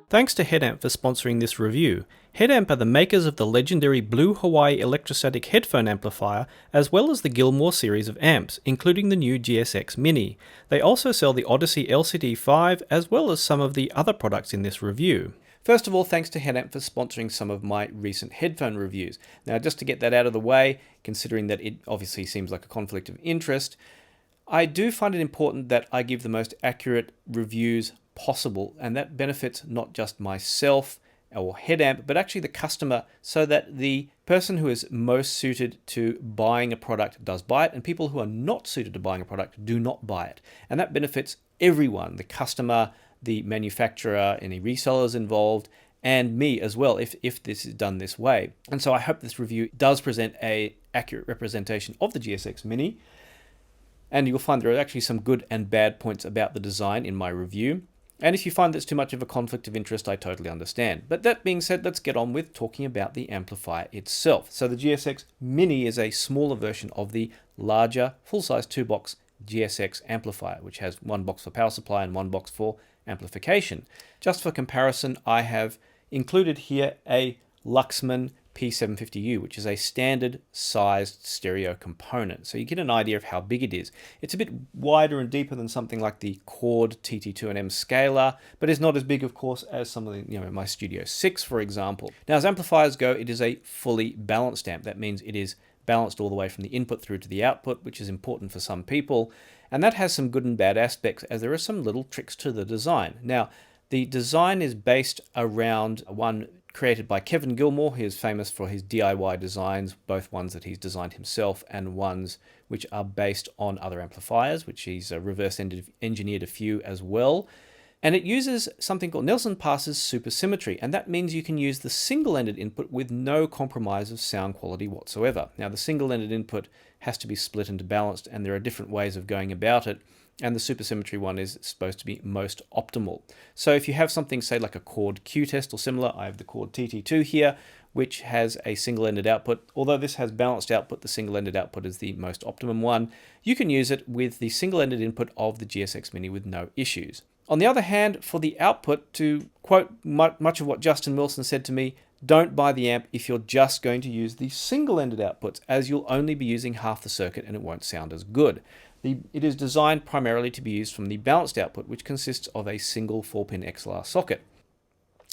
Thanks to Headamp for sponsoring this review. Headamp are the makers of the legendary Blue Hawaii electrostatic headphone amplifier, as well as the Gilmore series of amps, including the new GSX Mini. They also sell the Odyssey LCD5, as well as some of the other products in this review. First of all, thanks to Headamp for sponsoring some of my recent headphone reviews. Now, just to get that out of the way, considering that it obviously seems like a conflict of interest, I do find it important that I give the most accurate reviews possible, and that benefits not just myself or Headamp, but actually the customer, so that the person who is most suited to buying a product does buy it, and people who are not suited to buying a product do not buy it. And that benefits everyone, the customer, the manufacturer, any resellers involved, and me as well, if this is done this way. And so I hope this review does present an accurate representation of the GSX Mini, and you'll find there are actually some good and bad points about the design in my review. And if you find that's too much of a conflict of interest, I totally understand. But that being said, let's get on with talking about the amplifier itself. So the GSX Mini is a smaller version of the larger, full-size 2-box GSX amplifier, which has one box for power supply and one box for amplification. Just for comparison, I have included here a Luxman P750U, which is a standard sized stereo component. So you get an idea of how big it is. It's a bit wider and deeper than something like the Chord TT2&M scaler, but is not as big, of course, as some of the, my Studio 6, for example. Now, as amplifiers go, it is a fully balanced amp. That means it is balanced all the way from the input through to the output, which is important for some people. And that has some good and bad aspects, as there are some little tricks to the design. Now, the design is based around one created by Kevin Gilmore. He is famous for his DIY designs, both ones that he's designed himself and ones which are based on other amplifiers, which he's reverse engineered a few as well. And it uses something called Nelson Passes supersymmetry, and that means you can use the single-ended input with no compromise of sound quality whatsoever. Now, the single-ended input has to be split and balanced, and there are different ways of going about it, and the supersymmetry one is supposed to be most optimal. So if you have something, say, like a Chord Q-Test or similar, I have the Chord TT2 here, which has a single-ended output. Although this has balanced output, the single-ended output is the most optimum one. You can use it with the single-ended input of the GSX Mini with no issues. On the other hand, for the output, to quote much of what Justin Wilson said to me, don't buy the amp if you're just going to use the single-ended outputs, as you'll only be using half the circuit and it won't sound as good. It is designed primarily to be used from the balanced output, which consists of a single 4-pin XLR socket.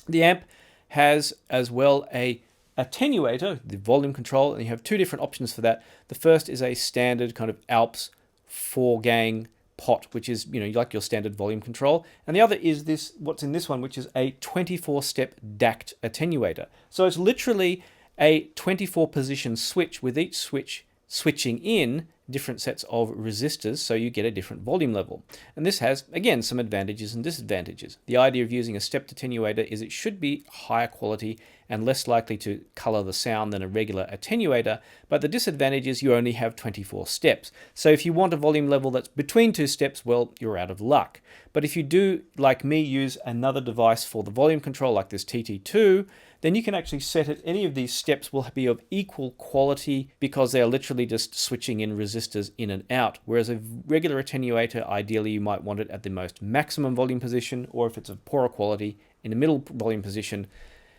The amp has as well a attenuator, the volume control, and you have two different options for that. The first is a standard kind of Alps 4-gang pot, which is, like your standard volume control. And the other is this, what's in this one, which is a 24-step DACT attenuator. So it's literally a 24-position switch, with each switch switching in different sets of resistors, so you get a different volume level. And this has, again, some advantages and disadvantages. The idea of using a stepped attenuator is it should be higher quality and less likely to color the sound than a regular attenuator, but the disadvantage is you only have 24 steps. So if you want a volume level that's between two steps, well, you're out of luck. But if you do, like me, use another device for the volume control, like this TT2, then you can actually set it. Any of these steps will be of equal quality because they are literally just switching in resistors in and out. Whereas a regular attenuator, ideally you might want it at the most maximum volume position, or if it's of poorer quality, in the middle volume position.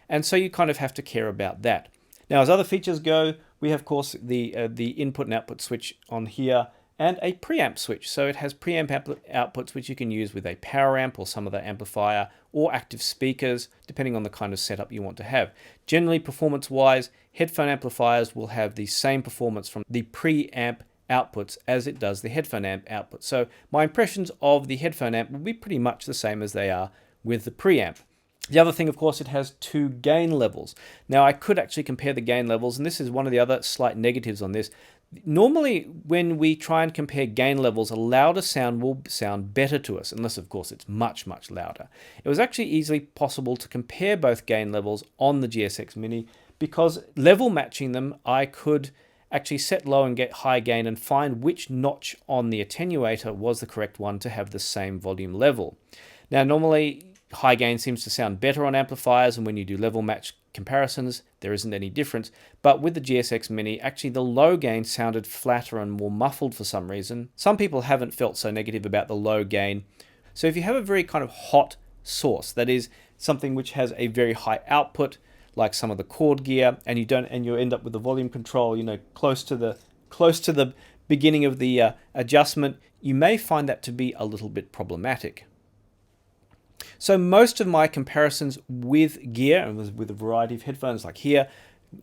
And so you kind of have to care about that. Now, as other features go, we have, of course, the input and output switch on here, and a preamp switch. So it has preamp outputs which you can use with a power amp or some other amplifier, or active speakers, depending on the kind of setup you want to have. Generally, performance-wise, headphone amplifiers will have the same performance from the preamp outputs as it does the headphone amp output. So my impressions of the headphone amp will be pretty much the same as they are with the preamp. The other thing, of course, it has two gain levels. Now, I could actually compare the gain levels, and this is one of the other slight negatives on this. Normally, when we try and compare gain levels, a louder sound will sound better to us, unless, of course, it's much, much louder. It was actually easily possible to compare both gain levels on the GSX Mini, because level matching them, I could actually set low and get high gain and find which notch on the attenuator was the correct one to have the same volume level. Now, normally, high gain seems to sound better on amplifiers, and when you do level match comparisons, there isn't any difference. But with the GSX Mini, actually the low gain sounded flatter and more muffled for some reason. Some people haven't felt so negative about the low gain. So if you have a very kind of hot source that is something which has a very high output, like some of the Chord Gear, and you end up with the volume control, close to the beginning of the adjustment, you may find that to be a little bit problematic. So most of my comparisons with gear, and with a variety of headphones like here,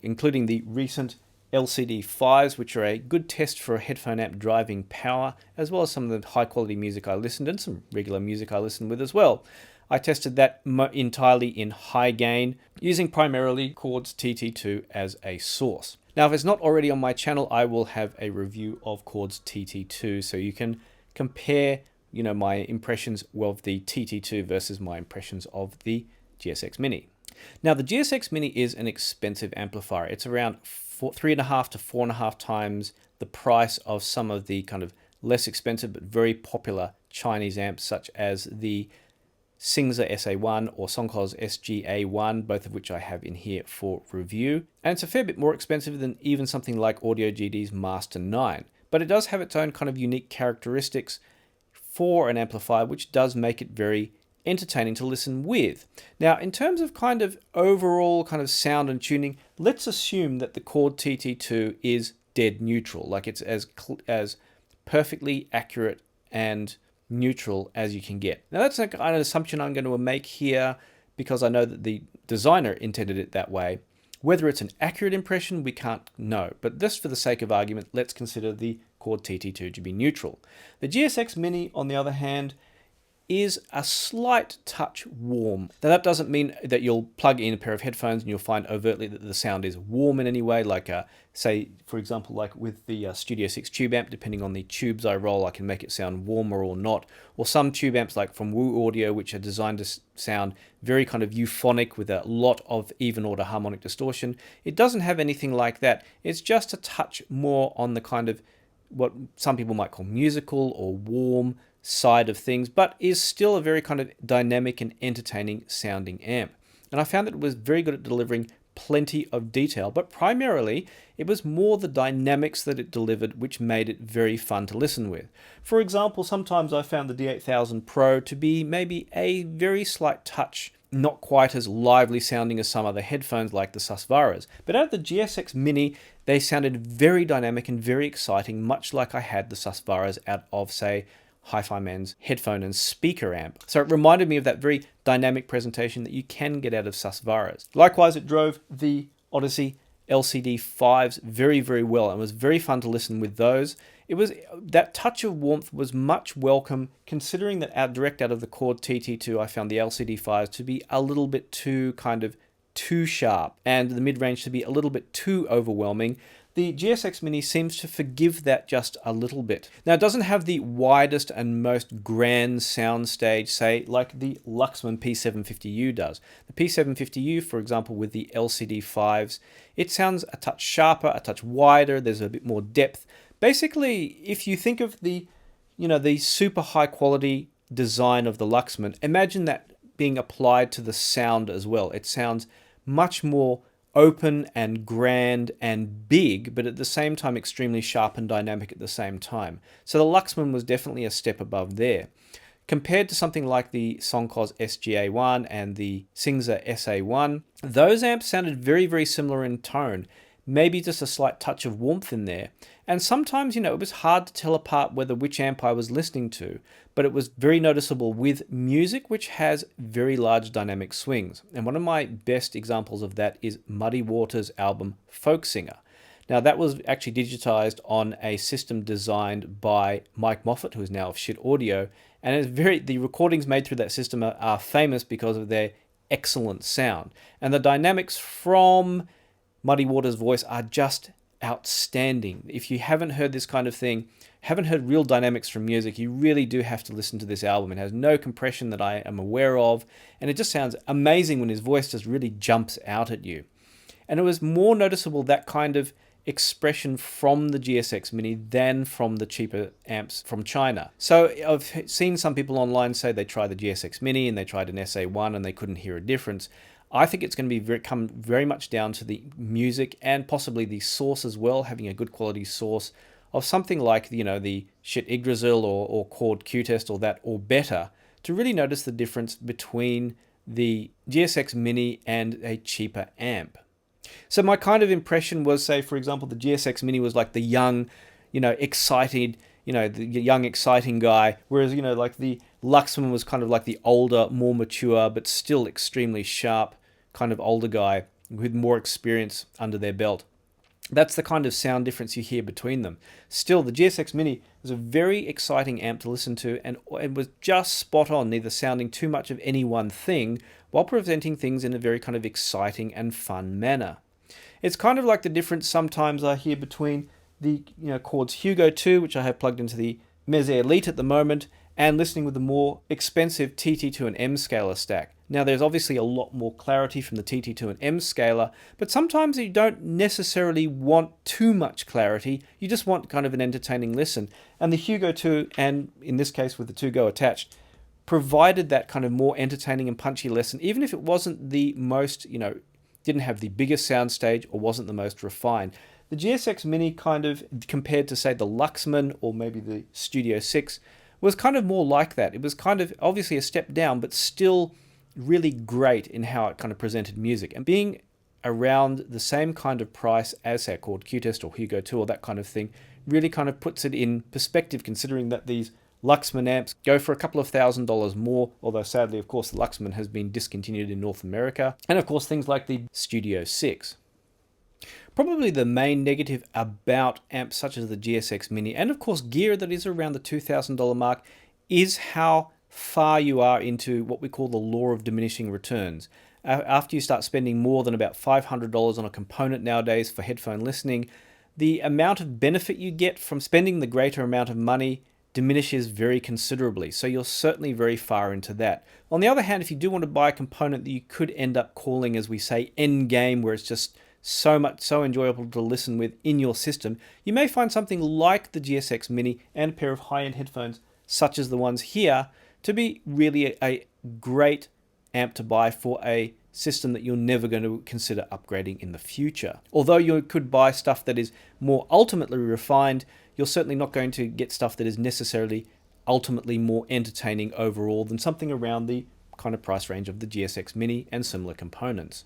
including the recent LCD5s, which are a good test for a headphone amp driving power, as well as some of the high quality music I listened and some regular music I listened with as well. I tested that entirely in high gain, using primarily Chord's TT2 as a source. Now, if it's not already on my channel, I will have a review of Chord's TT2, so you can compare, my impressions of the TT2 versus my impressions of the GSX Mini. Now, the GSX Mini is an expensive amplifier. It's around 3.5 to 4.5 times the price of some of the kind of less expensive but very popular Chinese amps, such as the Singsa SA1 or Songkos SGA1, both of which I have in here for review. And it's a fair bit more expensive than even something like Audio GD's Master 9. But it does have its own kind of unique characteristics for an amplifier, which does make it very entertaining to listen with. Now, in terms of kind of overall kind of sound and tuning, let's assume that the Chord TT2 is dead neutral, like it's as perfectly accurate and neutral as you can get. Now, that's an assumption I'm going to make here because I know that the designer intended it that way. Whether it's an accurate impression, we can't know, but just for the sake of argument, let's consider the Chord TT2 to be neutral. The GSX Mini, on the other hand, is a slight touch warm. Now, that doesn't mean that you'll plug in a pair of headphones and you'll find overtly that the sound is warm in any way, like say, for example, like with the Studio 6 tube amp, depending on the tubes I roll, I can make it sound warmer or not. Or some tube amps like from Wu Audio, which are designed to sound very kind of euphonic with a lot of even order harmonic distortion. It doesn't have anything like that. It's just a touch more on the kind of what some people might call musical or warm side of things, but is still a very kind of dynamic and entertaining sounding amp. And I found that it was very good at delivering plenty of detail, but primarily it was more the dynamics that it delivered which made it very fun to listen with. For example, sometimes I found the D8000 Pro to be maybe a very slight touch not quite as lively sounding as some other headphones like the Susvaras, but out of the GSX Mini, they sounded very dynamic and very exciting, much like I had the Susvaras out of, say, Hi-Fi Man's headphone and speaker amp. So it reminded me of that very dynamic presentation that you can get out of Susvaras. Likewise, it drove the Odyssey LCD5s very, very well and was very fun to listen with those. That touch of warmth was much welcome, considering that direct out of the Chord TT2, I found the LCD5s to be a little bit too sharp and the mid-range to be a little bit too overwhelming. The GSX Mini seems to forgive that just a little bit. Now, it doesn't have the widest and most grand soundstage, say, like the Luxman P750U does. The P750U, for example, with the LCD5s, it sounds a touch sharper, a touch wider, there's a bit more depth. Basically, if you think of the super high quality design of the Luxman, imagine that being applied to the sound as well. It sounds much more open and grand and big, but at the same time extremely sharp and dynamic at the same time. So the Luxman was definitely a step above there. Compared to something like the Songkos SGA1 and the Singsa SA1, those amps sounded very, very similar in tone. Maybe just a slight touch of warmth in there. And sometimes, it was hard to tell apart which amp I was listening to, but it was very noticeable with music which has very large dynamic swings. And one of my best examples of that is Muddy Waters' album Folk Singer. Now, that was actually digitized on a system designed by Mike Moffat, who is now of Shit Audio, and the recordings made through that system are famous because of their excellent sound. And the dynamics from Muddy Waters' voice are just outstanding. If you haven't heard this kind of thing, haven't heard real dynamics from music, you really do have to listen to this album. It has no compression that I am aware of, and it just sounds amazing when his voice just really jumps out at you. And it was more noticeable, that kind of expression, from the GSX Mini than from the cheaper amps from China. So I've seen some people online say they tried the GSX Mini and they tried an SA1 and they couldn't hear a difference. I think it's going to come very much down to the music and possibly the source as well, having a good quality source of something like the Shit Yggdrasil or Chord Q-Test or better, to really notice the difference between the GSX Mini and a cheaper amp. So my kind of impression was, say, for example, the GSX Mini was like the young, excited, the young, exciting guy, whereas, like the Luxman was kind of like the older, more mature, but still extremely sharp kind of older guy with more experience under their belt. That's the kind of sound difference you hear between them. Still, the GSX Mini was a very exciting amp to listen to, and it was just spot on, neither sounding too much of any one thing, while presenting things in a very kind of exciting and fun manner. It's kind of like the difference sometimes I hear between the Chords Hugo 2, which I have plugged into the Meze Elite at the moment, and listening with the more expensive TT2 and M scaler stack. Now there's obviously a lot more clarity from the TT2 and M scaler, but sometimes you don't necessarily want too much clarity, you just want kind of an entertaining listen. And the Hugo 2, and in this case with the 2Go attached, provided that kind of more entertaining and punchy listen, even if it wasn't the most, didn't have the biggest soundstage or wasn't the most refined. The GSX Mini kind of, compared to say the Luxman or maybe the Studio 6, was kind of more like that. It was kind of obviously a step down, but still really great in how it kind of presented music. And being around the same kind of price as, say, a Chord Q-Test or Hugo 2 or that kind of thing, really kind of puts it in perspective, considering that these Luxman amps go for a couple of $1,000s more, although sadly, of course, the Luxman has been discontinued in North America. And of course, things like the Studio 6. Probably the main negative about amps such as the GSX Mini, and of course gear that is around the $2,000 mark, is how far you are into what we call the law of diminishing returns. After you start spending more than about $500 on a component nowadays for headphone listening, the amount of benefit you get from spending the greater amount of money diminishes very considerably. So you're certainly very far into that. On the other hand, if you do want to buy a component that you could end up calling, as we say, end game, where it's just so enjoyable to listen with in your system, you may find something like the GSX Mini and a pair of high-end headphones such as the ones here to be really a great amp to buy for a system that you're never going to consider upgrading in the future. Although you could buy stuff that is more ultimately refined, you're certainly not going to get stuff that is necessarily ultimately more entertaining overall than something around the kind of price range of the GSX Mini and similar components.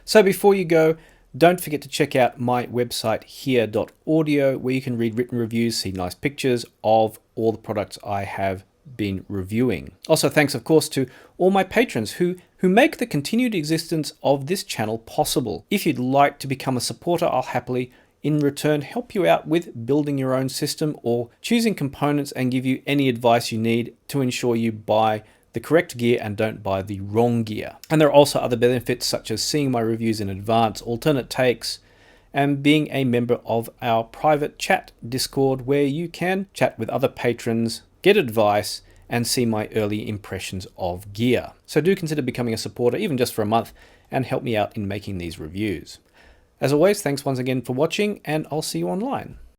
So before you go, don't forget to check out my website here.audio, where you can read written reviews, see nice pictures of all the products I have been reviewing. Also, thanks of course to all my patrons who make the continued existence of this channel possible. If you'd like to become a supporter, I'll happily in return help you out with building your own system or choosing components and give you any advice you need to ensure you buy the correct gear and don't buy the wrong gear. And there are also other benefits such as seeing my reviews in advance, alternate takes, and being a member of our private chat Discord, where you can chat with other patrons, get advice, and see my early impressions of gear. So do consider becoming a supporter, even just for a month, and help me out in making these reviews. As always, thanks once again for watching, and I'll see you online.